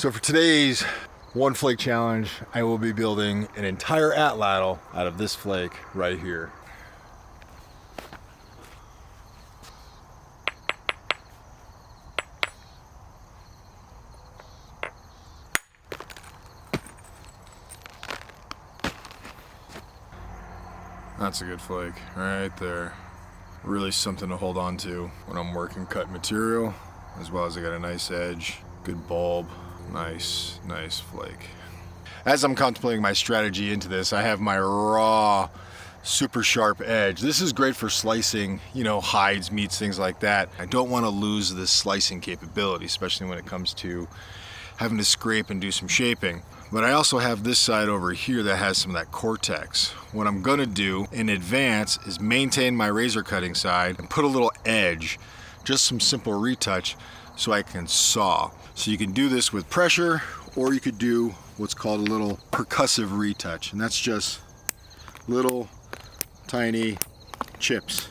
So for today's one flake challenge, I will be building an entire atlatl out of this flake right here. That's a good flake right there. Really something to hold on to when I'm working cut material, as well as I got a nice edge, good bulb, nice flake. As I'm contemplating my strategy into this, I have my raw, super sharp edge. This is great for slicing, hides, meats, things like that. I don't want to lose this slicing capability, especially when it comes to having to scrape and do some shaping. But I also have this side over here that has some of that cortex. What I'm gonna do in advance is maintain my razor cutting side and put a little edge, just some simple retouch, so I can saw. So you can do this with pressure, or you could do what's called a little percussive retouch, and that's just little tiny chips.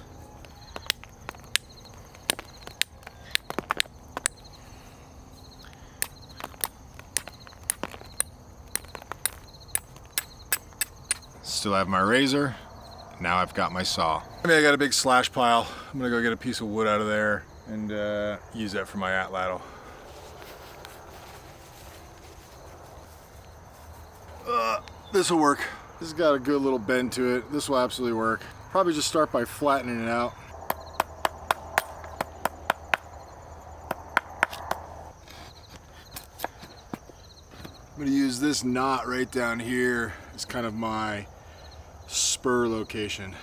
Still have my razor, now I've got my saw. I got a big slash pile. I'm gonna go get a piece of wood out of there and use that for my atlatl. This will work. This has got a good little bend to it. This will absolutely work. Probably just start by flattening it out. I'm gonna use this knot right down here as kind of my spur location.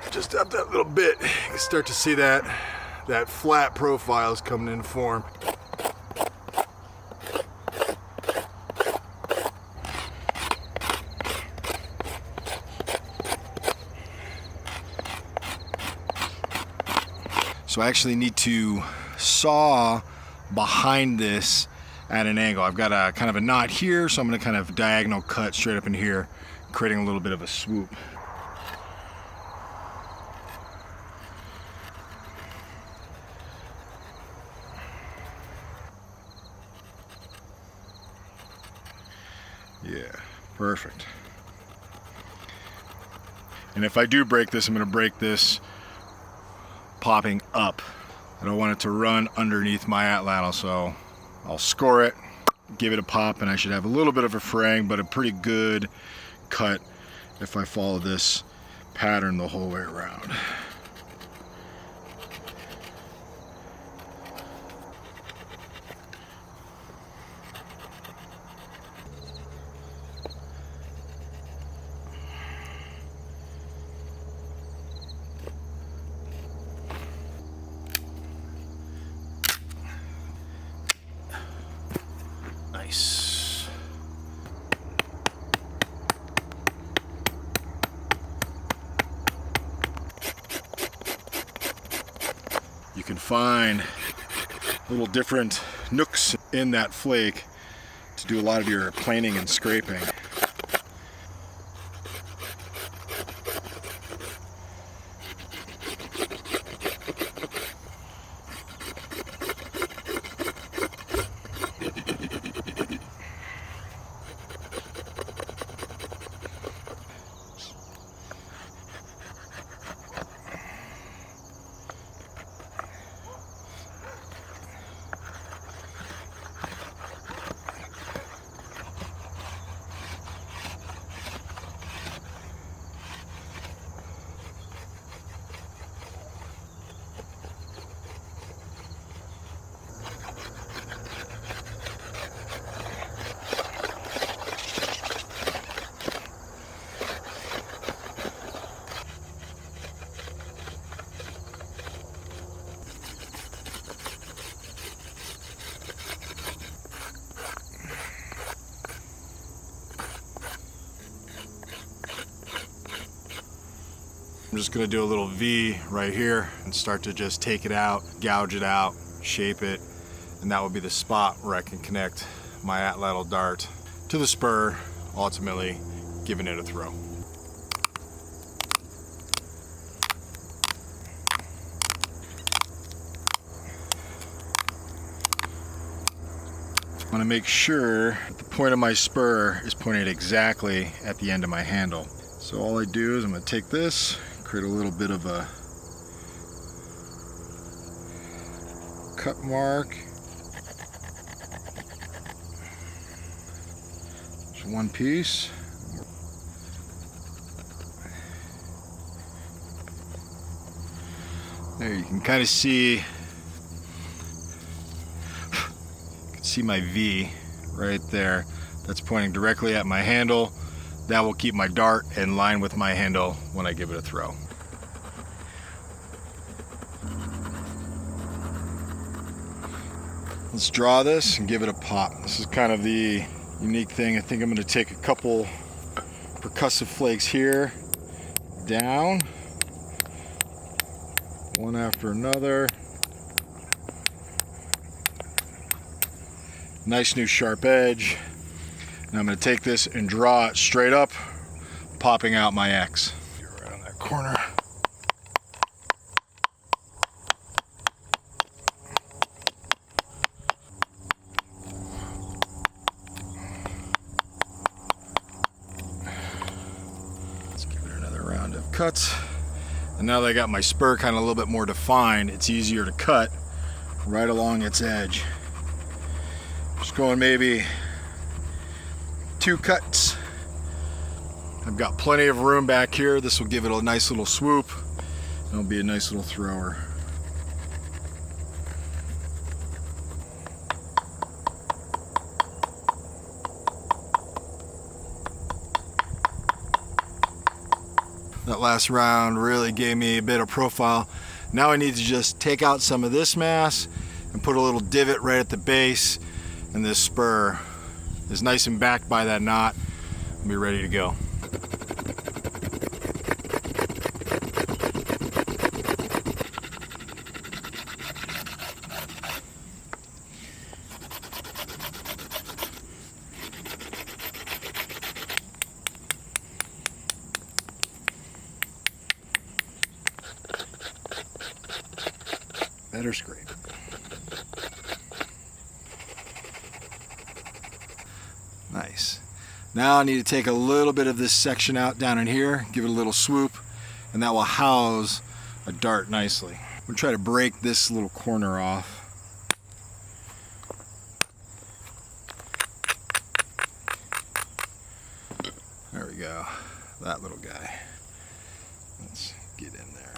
Just up that little bit, you can start to see that flat profile is coming in form. So I actually need to saw behind this at an angle. I've got a kind of a knot here, so I'm going to kind of diagonal cut straight up in here, creating a little bit of a swoop. Yeah, perfect. And if I do break this, I'm going to break this popping up. I don't want it to run underneath my atlatl, so I'll score it, give it a pop, and I should have a little bit of a fraying, but a pretty good cut if I follow this pattern the whole way around. Nice. You can find little different nooks in that flake to do a lot of your planing and scraping. I'm just gonna do a little V right here and start to just take it out, gouge it out, shape it, and that will be the spot where I can connect my Atlatl dart to the spur, ultimately giving it a throw. I want to make sure that the point of my spur is pointed exactly at the end of my handle. So all I do is I'm going to take this, create a little bit of a cut mark. Just one piece. There you can kind of see my V right there. That's pointing directly at my handle. That will keep my dart in line with my handle when I give it a throw. Let's draw this and give it a pop. This is kind of the unique thing. I think I'm going to take a couple percussive flakes here, down, one after another. Nice new sharp edge. And I'm going to take this and draw it straight up, popping out my X. Right on that corner. Let's give it another round of cuts. And now that I got my spur kind of a little bit more defined, it's easier to cut right along its edge. Just going maybe 2 cuts. I've got plenty of room back here. This will give it a nice little swoop. It'll be a nice little thrower. That last round really gave me a bit of profile. Now I need to just take out some of this mass and put a little divot right at the base. And this spur is nice and backed by that knot. I'll be ready to go. Better scrape. Nice. Now I need to take a little bit of this section out down in here, give it a little swoop, and that will house a dart nicely. I'm going to try to break this little corner off. There we go. That little guy. Let's get in there.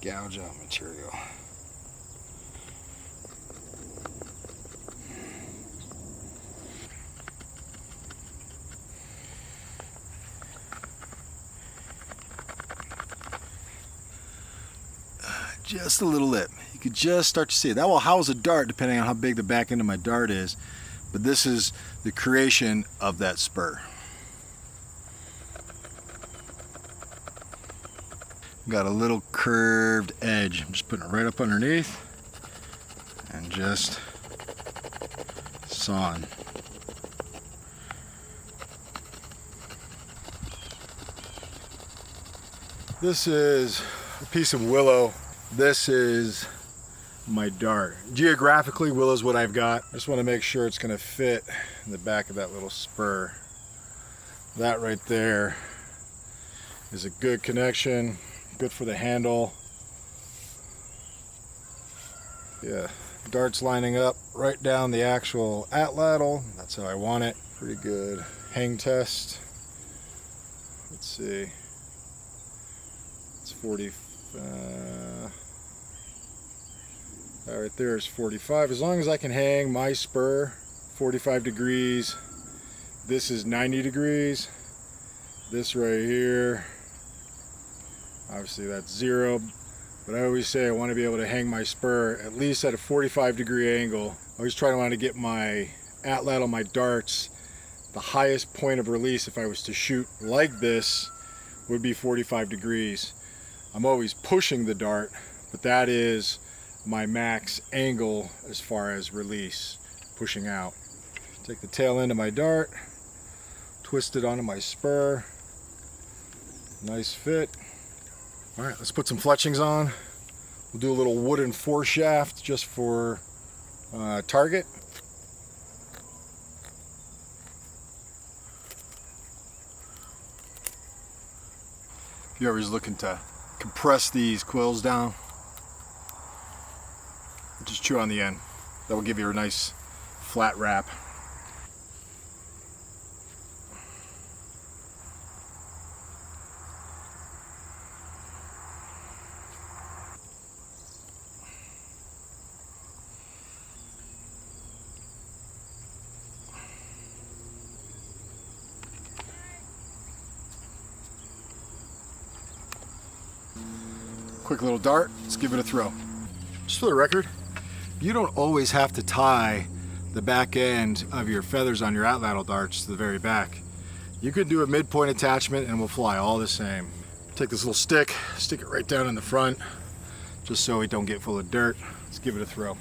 Gouge out material. Just a little lip. You could just start to see it. That will house a dart depending on how big the back end of my dart is, but this is the creation of that spur. Got a little curved edge. I'm just putting it right up underneath and just sawing. This is a piece of willow. This is my dart. Geographically, willow is what I've got. I just want to make sure it's going to fit in the back of that little spur. That right there is a good connection. Good for the handle. Yeah, dart's lining up right down the actual Atlatl. That's how I want it. Pretty good. Hang test. Let's see. It's 40. That right there is 45. As long as I can hang my spur 45 degrees. This is 90 degrees. This right here, obviously that's 0, but I always say I want to be able to hang my spur at least at a 45 degree angle. I always try to want to get my Atlatl my darts, the highest point of release if I was to shoot like this would be 45 degrees. I'm always pushing the dart, but that is my max angle as far as release, pushing out. Take the tail end of my dart, twist it onto my spur. Nice fit. All right, let's put some fletchings on. We'll do a little wooden foreshaft just for target. If you're always looking to compress these quills down, just chew on the end. That will give you a nice flat wrap. Quick little dart, let's give it a throw. Just for the record, you don't always have to tie the back end of your feathers on your Atlatl darts to the very back. You could do a midpoint attachment and we'll fly all the same. Take this little stick, stick it right down in the front, just so it don't get full of dirt. Let's give it a throw.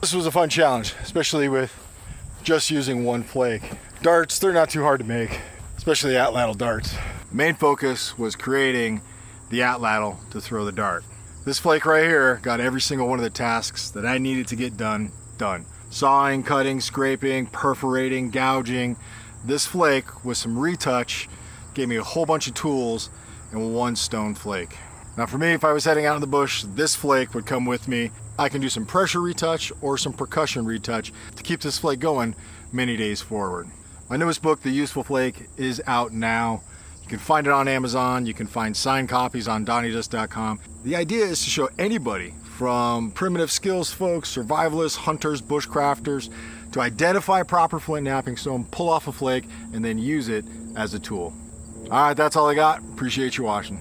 This was a fun challenge, especially with just using one flake. Darts, they're not too hard to make, especially the Atlatl darts. Main focus was creating the Atlatl to throw the dart. This flake right here got every single one of the tasks that I needed to get done. Sawing, cutting, scraping, perforating, gouging. This flake with some retouch gave me a whole bunch of tools in one stone flake. Now for me, if I was heading out in the bush, this flake would come with me. I can do some pressure retouch or some percussion retouch to keep this flake going many days forward. My newest book, The Useful Flake, is out now. You can find it on Amazon. You can find signed copies on donnydust.com. The idea is to show anybody from primitive skills folks, survivalists, hunters, bushcrafters, to identify proper flint napping stone, pull off a flake, and then use it as a tool. All right, that's all I got. Appreciate you watching.